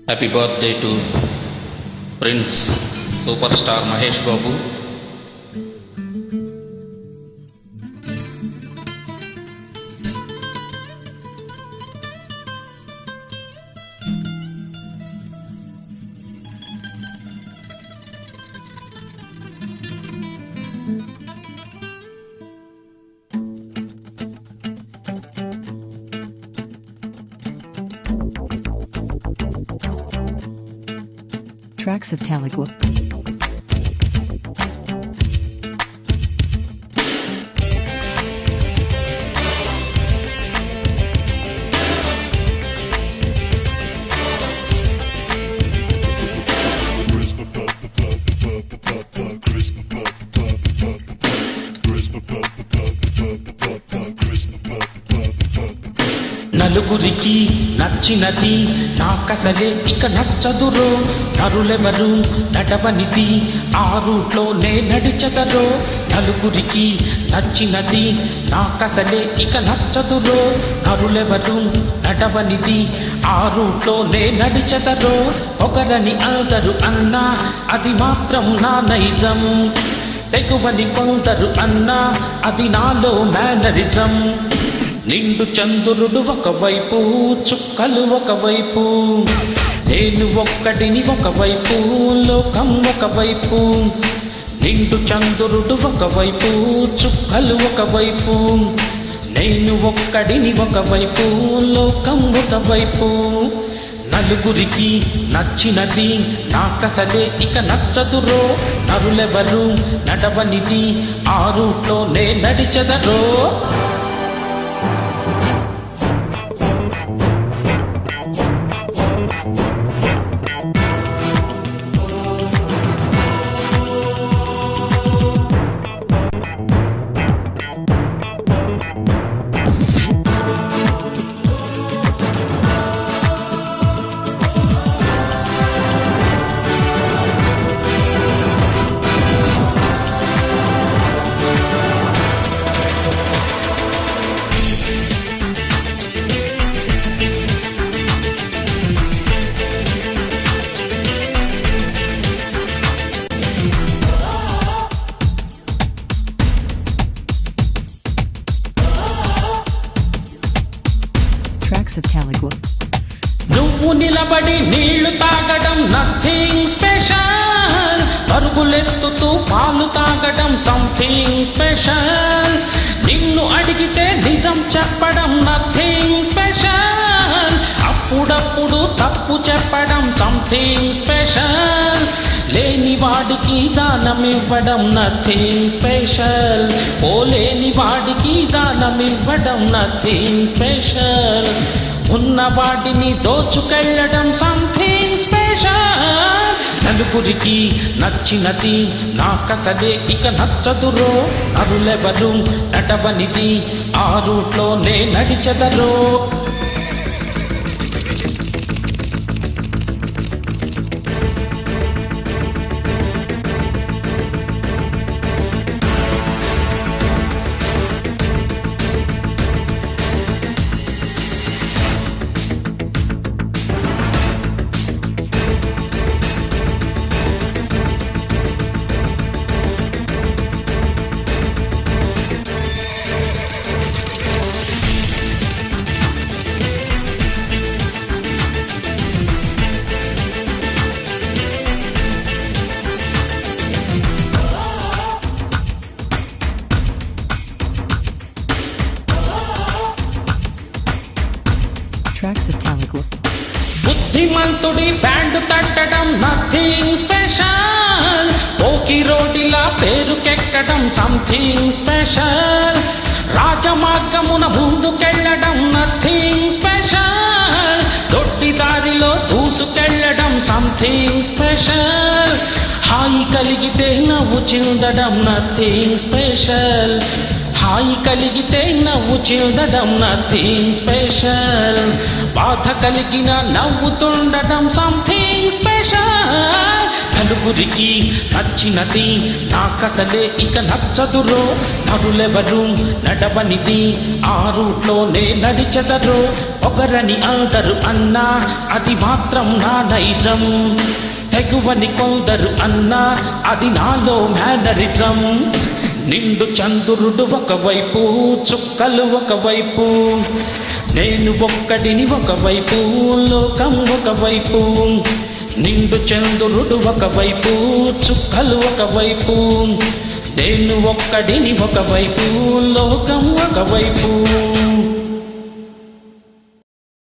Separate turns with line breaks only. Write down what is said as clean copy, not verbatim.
Happy birthday to prince super star Mahesh Babu.
Tracks of Telugu.
నలుగురికి నచ్చినది నాకసలే ఇక నచ్చదురో, నరులెవరు నడవనిది ఆ రూట్లోనే నడిచెదరో. నలుగురికి నచ్చినది నాకసలే ఇక నచ్చదురో, నరులెవరు నడవనిది ఆ రూట్లోనే నడిచెదరో. ఒకరని అందరు అన్నా అది మాత్రం నా నైజం, తెగువని కొందరు అన్నా అది నాలో మేనరిజం. నిండు చంద్రుడు ఒకవైపు, చుక్కలు ఒకవైపు, నేను ఒక్కడిని ఒకవైపు, లోకం ఒకవైపు. నిండు చంద్రుడు ఒకవైపు, చుక్కలు ఒకవైపు, నేను ఒక్కడిని ఒకవైపు, లోకం ఒకవైపు. నలుగురికి నచ్చినది నాకసలే ఇక నచ్చదురో, నరులెవరు నడవనిది ఆ రూట్లోనే నడిచెదరో.
Tracks of Telugu.
నువ్వు నిలబడి నీళ్లు తాగడం నథింగ్ స్పెషల్, పరుగులెత్తుతూ పాలు తాగడం సంథింగ్ స్పెషల్. నిన్ను అడిగితే నిజం చెప్పడం నథింగ్ స్పెషల్, అప్పుడప్పుడు తప్పు చెప్పడం సంథింగ్ స్పెషల్. లేని వాడికి దానమివ్వడం నథింగ్ స్పెషల్, లేని వాడికి దానమివ్వడం నథింగ్ స్పెషల్. ఉన్న వాటిని దోచుకెళ్ళడం సంథింగ్ స్పెషల్. నలుగురికి నచ్చినది నాకసలే ఇక నచ్చదురో, నరులెవరు నడవనిది ఆ రూట్లోనే నడిచెదరో.
Tracks of Telugu.
బుద్ధిమంతుడి బ్యాండ్ తట్టడం నథింగ్ స్పెషల్, పోకి రోడ్డిలా పేరుకెక్కడం సంథింగ్ స్పెషల్. రాజమార్గమున ముందుకెళ్ళడం నథింగ్ స్పెషల్, దొడ్డి దారిలో దూసుకెళ్ళడం సంథింగ్ స్పెషల్. హాయి కలిగితే నవ్వు చిందడం నథింగ్ స్పెషల్, హాయి కలిగితే నవ్వు చిందడం నథింగ్ స్పెషల్. బాధ కలిగిన నవ్వుతుండడం సంథింగ్ స్పెషల్.
నలుగురికి నచ్చినది నాకసలే ఇక నచ్చదురో నరులెవరు నడవనిది ఆ రూట్లోనే నడిచెదరు ఒకరని అందరు అన్నా అది మాత్రం నా నైజం తెగువని కొందరు అన్నా అది నాలో మేనరిజం నిండు చంద్రుడు ఒకవైపు చుక్కలు ఒకవైపు నేను ఒక్కడిని ఒకవైపు లోకం ఒకవైపు నిండు చంద్రుడు ఒకవైపు చుక్కలు ఒకవైపు నేను ఒక్కడిని ఒకవైపు లోకం ఒకవైపు